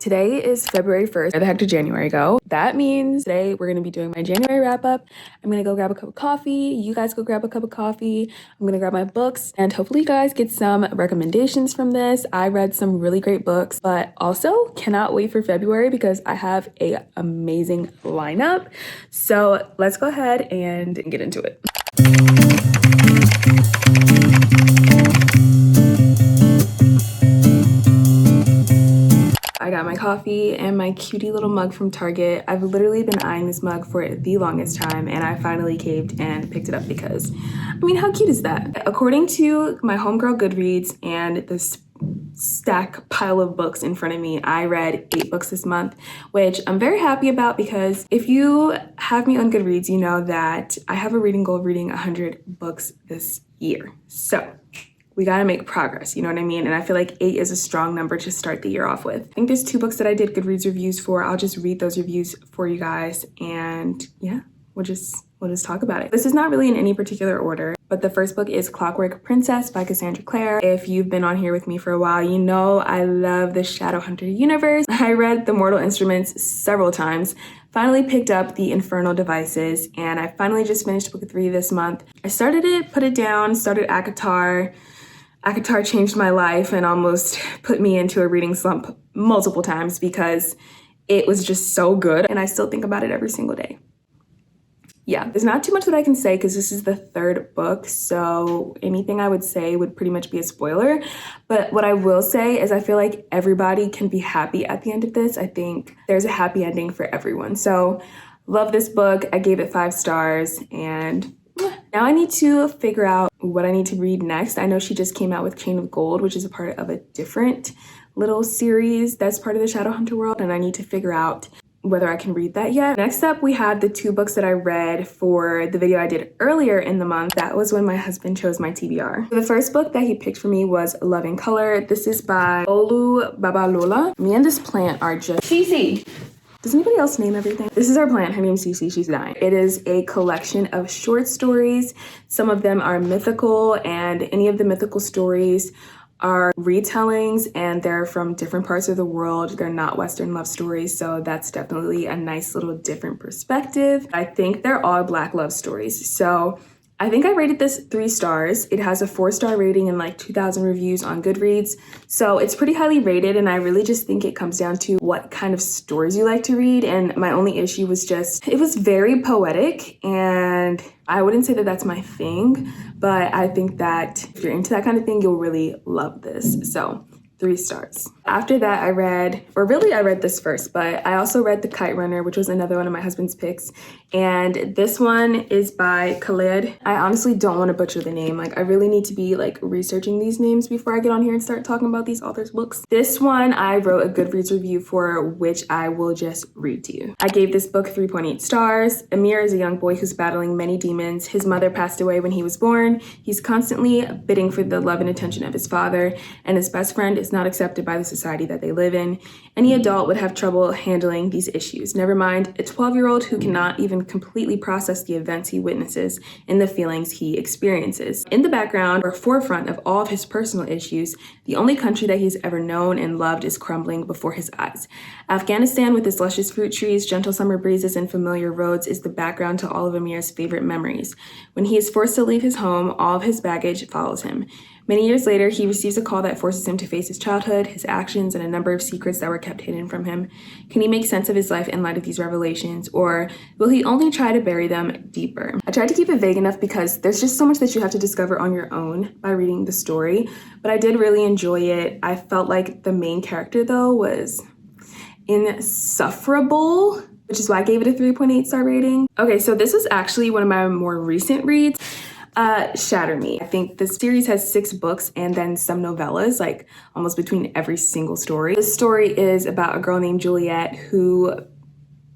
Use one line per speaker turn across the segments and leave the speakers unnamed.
Today is February 1st. Where the heck did January go? That means today we're going to be doing my January wrap up. I'm going to go grab a cup of coffee. You guys go grab a cup of coffee. I'm going to grab my books and hopefully you guys get some recommendations from this. I read some really great books, but also cannot wait for February because I have an amazing lineup. So let's go ahead and get into it. I got my coffee and my cutie little mug from Target. I've literally been eyeing this mug for the longest time and I finally caved and picked it up because, I mean, how cute is that? According to my homegirl Goodreads and this stack pile of books in front of me, I read 8 books this month, which I'm very happy about because if you have me on Goodreads, you know that I have a reading goal of reading 100 books this year. So we gotta make progress, you know what I mean? And I feel like 8 is a strong number to start the year off with. I think there's 2 books that I did Goodreads reviews for. I'll just read those reviews for you guys and yeah, we'll just talk about it. This is not really in any particular order, but the first book is Clockwork Princess by Cassandra Clare. If you've been on here with me for a while, you know I love the Shadowhunter universe. I read The Mortal Instruments several times, finally picked up the Infernal Devices, and I finally just finished book 3 this month. I started it, put it down, started ACOTAR. ACOTAR changed my life and almost put me into a reading slump multiple times because it was just so good and I still think about it every single day. Yeah, there's not too much that I can say because this is the 3rd book, so anything I would say would pretty much be a spoiler. But what I will say is I feel like everybody can be happy at the end of this. I think there's a happy ending for everyone. So love this book. I gave it 5 stars and now I need to figure out what I need to read next. I know she just came out with Chain of Gold, which is a part of a different little series that's part of the Shadowhunter world, and I need to figure out whether I can read that yet. Next up, we had the 2 books that I read for the video I did earlier in the month. That was when my husband chose my TBR. The first book that he picked for me was Love in Color. This is by bolu Babalola. Me and this plant are just Cece. Does anybody else name everything? This is our plant. Her name's Cece. She's dying. It is a collection of short stories. Some of them are mythical, and any of the mythical stories are retellings, and they're from different parts of the world. They're not Western love stories, so that's definitely a nice little different perspective. I think they're all Black love stories. So I think I rated this 3 stars. It has a 4-star rating and like 2,000 reviews on Goodreads. So it's pretty highly rated, and I really just think it comes down to what kind of stories you like to read. And my only issue was just, it was very poetic, and I wouldn't say that that's my thing, but I think that if you're into that kind of thing, you'll really love this. So 3 stars. After that, I read this first, but I also read The Kite Runner, which was another one of my husband's picks. And this one is by Khaled. I honestly don't want to butcher the name. Like, I really need to be like researching these names before I get on here and start talking about these authors' books. This one I wrote a Goodreads review for, which I will just read to you. I gave this book 3.8 stars. Amir is a young boy who's battling many demons. His mother passed away when he was born. He's constantly bidding for the love and attention of his father, and his best friend is not accepted by the society that they live in. Any adult would have trouble handling these issues, never mind a 12-year-old who cannot even completely process the events he witnesses and the feelings he experiences. In the background or forefront of all of his personal issues, the only country that he's ever known and loved is crumbling before his eyes. Afghanistan, with its luscious fruit trees, gentle summer breezes, and familiar roads, is the background to all of Amir's favorite memories. When he is forced to leave his home, all of his baggage follows him. Many years later, he receives a call that forces him to face his childhood, his actions, and a number of secrets that were kept hidden from him. Can he make sense of his life in light of these revelations, or will he only try to bury them deeper? I tried to keep it vague enough because there's just so much that you have to discover on your own by reading the story, but I did really enjoy it. I felt like the main character, though, was insufferable, which is why I gave it a 3.8 star rating. Okay, so this was actually one of my more recent reads. Shatter Me. I think the series has 6 books and then some novellas, like almost between every single story. This story is about a girl named Juliet who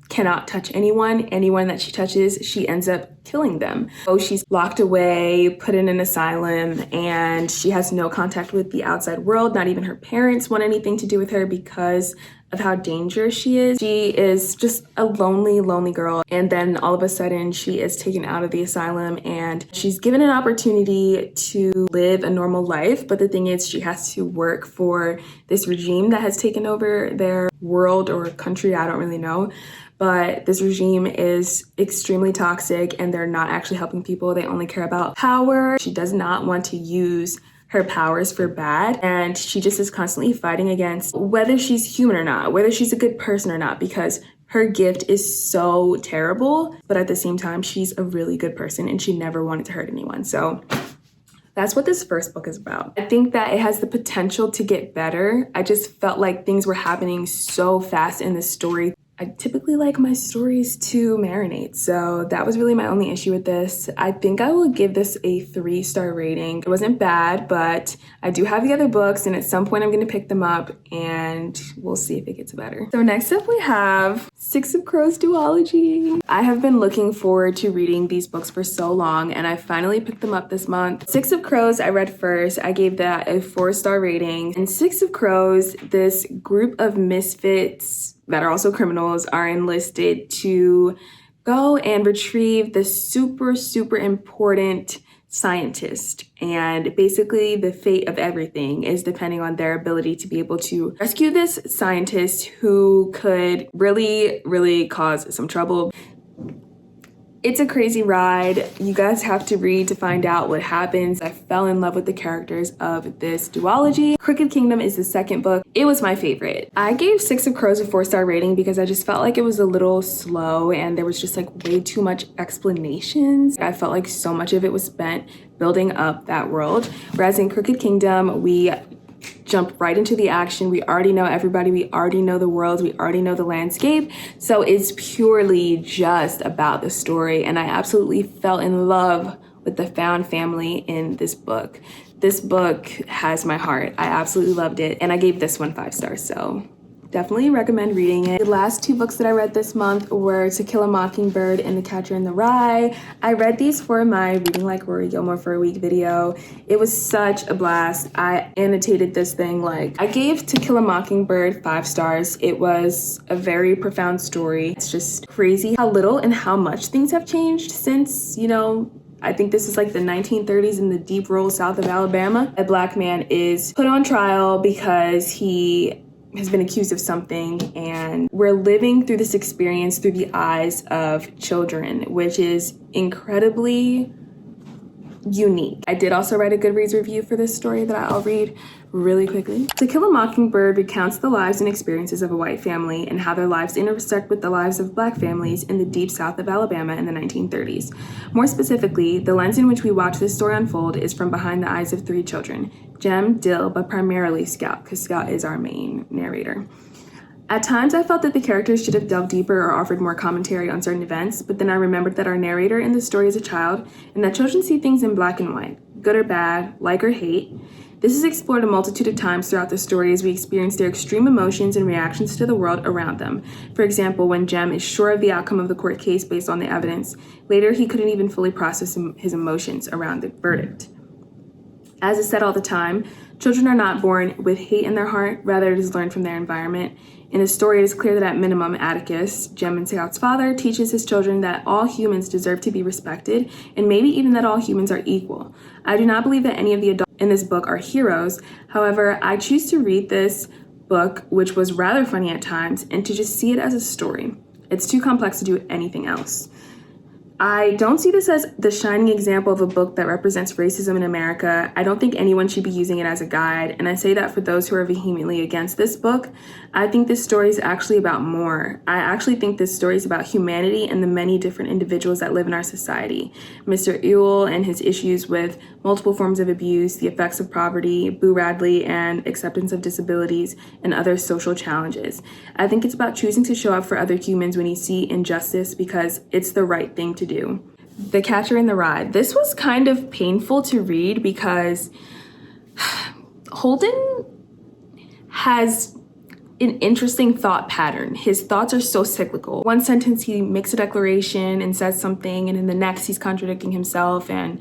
cannot touch anyone. Anyone that she touches, she ends up killing them. So she's locked away, put in an asylum, and she has no contact with the outside world. Not even her parents want anything to do with her because of how dangerous she is. She is just a lonely, lonely girl. And then all of a sudden she is taken out of the asylum and she's given an opportunity to live a normal life. But the thing is, she has to work for this regime that has taken over their world or country, I don't really know. But this regime is extremely toxic and they're not actually helping people. They only care about power. She does not want to use her powers for bad, and she just is constantly fighting against whether she's human or not, whether she's a good person or not, because her gift is so terrible, but at the same time she's a really good person and she never wanted to hurt anyone. So that's what this first book is about. I think that it has the potential to get better. I just felt like things were happening so fast in this story. I typically like my stories to marinate, so that was really my only issue with this. I think I will give this a 3-star rating. It wasn't bad, but I do have the other books, and at some point I'm gonna pick them up, and we'll see if it gets better. So next up we have Six of Crows duology. I have been looking forward to reading these books for so long, and I finally picked them up this month. Six of Crows I read first. I gave that a 4-star rating. And Six of Crows, this group of misfits that are also criminals are enlisted to go and retrieve the super, super important scientist. And basically the fate of everything is depending on their ability to be able to rescue this scientist who could really, really cause some trouble. It's a crazy ride. You guys have to read to find out what happens. I fell in love with the characters of this duology. Crooked Kingdom is the second book. It was my favorite. I gave Six of Crows a 4-star rating because I just felt like it was a little slow and there was just like way too much explanations. I felt like so much of it was spent building up that world. Whereas in Crooked Kingdom, we jump right into the action. We already know everybody, we already know the world, we already know the landscape. So it's purely just about the story. And I absolutely fell in love with the found family in this book. This book has my heart. I absolutely loved it. And I gave this one 5 stars. So definitely recommend reading it. The last 2 books that I read this month were To Kill a Mockingbird and The Catcher in the Rye. I read these for my Reading Like Rory Gilmore for a Week video. It was such a blast. I annotated this thing I gave To Kill a Mockingbird 5 stars. It was a very profound story. It's just crazy how little and how much things have changed since, I think this is like the 1930s in the deep rural south of Alabama. A Black man is put on trial because he has been accused of something, and we're living through this experience through the eyes of children, which is incredibly unique. I did also write a Goodreads review for this story that I'll read really quickly. To Kill a Mockingbird recounts the lives and experiences of a white family and how their lives intersect with the lives of Black families in the deep south of Alabama in the 1930s. More specifically, the lens in which we watch this story unfold is from behind the eyes of 3 children, Jem, Dill, but primarily Scout, because Scout is our main narrator. At times, I felt that the characters should have delved deeper or offered more commentary on certain events, but then I remembered that our narrator in the story is a child, and that children see things in black and white, good or bad, like or hate. This is explored a multitude of times throughout the story as we experience their extreme emotions and reactions to the world around them. For example, when Jem is sure of the outcome of the court case based on the evidence, later he couldn't even fully process his emotions around the verdict. As is said all the time, children are not born with hate in their heart, rather it is learned from their environment. In the story, it is clear that at minimum, Atticus, Jem and Scout's father, teaches his children that all humans deserve to be respected, and maybe even that all humans are equal. I do not believe that any of the adults in this book are heroes. However, I choose to read this book, which was rather funny at times, and to just see it as a story. It's too complex to do anything else. I don't see this as the shining example of a book that represents racism in America. I don't think anyone should be using it as a guide, and I say that for those who are vehemently against this book. I think this story is actually about more. I actually think this story is about humanity and the many different individuals that live in our society. Mr. Ewell and his issues with multiple forms of abuse, the effects of poverty, Boo Radley and acceptance of disabilities, and other social challenges. I think it's about choosing to show up for other humans when you see injustice because it's the right thing to do. The Catcher in the Rye. This was kind of painful to read because Holden has an interesting thought pattern. His thoughts are so cyclical. One sentence he makes a declaration and says something, and in the next he's contradicting himself, and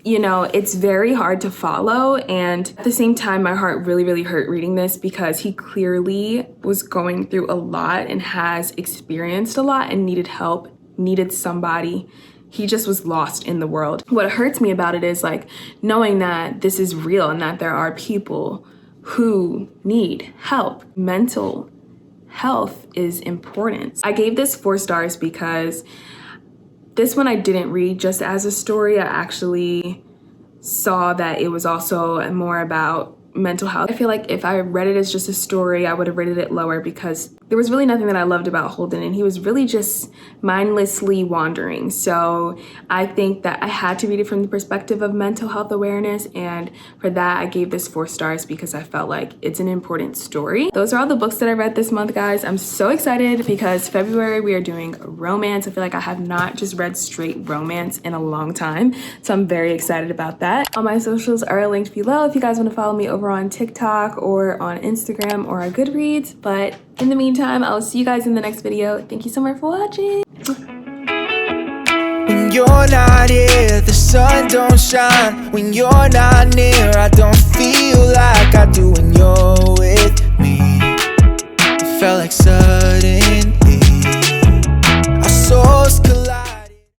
you know, it's very hard to follow. And at the same time, my heart really, really hurt reading this because he clearly was going through a lot and has experienced a lot and needed help, needed somebody. He just was lost in the world. What hurts me about it is like knowing that this is real and that there are people who need help. Mental health is important. I gave this 4 stars because this one I didn't read just as a story. I actually saw that it was also more about mental health. I feel like if I read it as just a story, I would have rated it lower because there was really nothing that I loved about Holden, and he was really just mindlessly wandering. So I think that I had to read it from the perspective of mental health awareness, and for that I gave this 4 stars because I felt like it's an important story. Those are all the books that I read this month, guys. I'm so excited because February we are doing romance. I feel like I have not just read straight romance in a long time, so I'm very excited about that. All my socials are linked below if you guys want to follow me over on TikTok or on Instagram or on Goodreads. But in the meantime, I'll see you guys in the next video. Thank you so much for watching.
When you're not here, the sun don't shine. When you're not near, I don't feel like I do when you're with me. It felt like sudden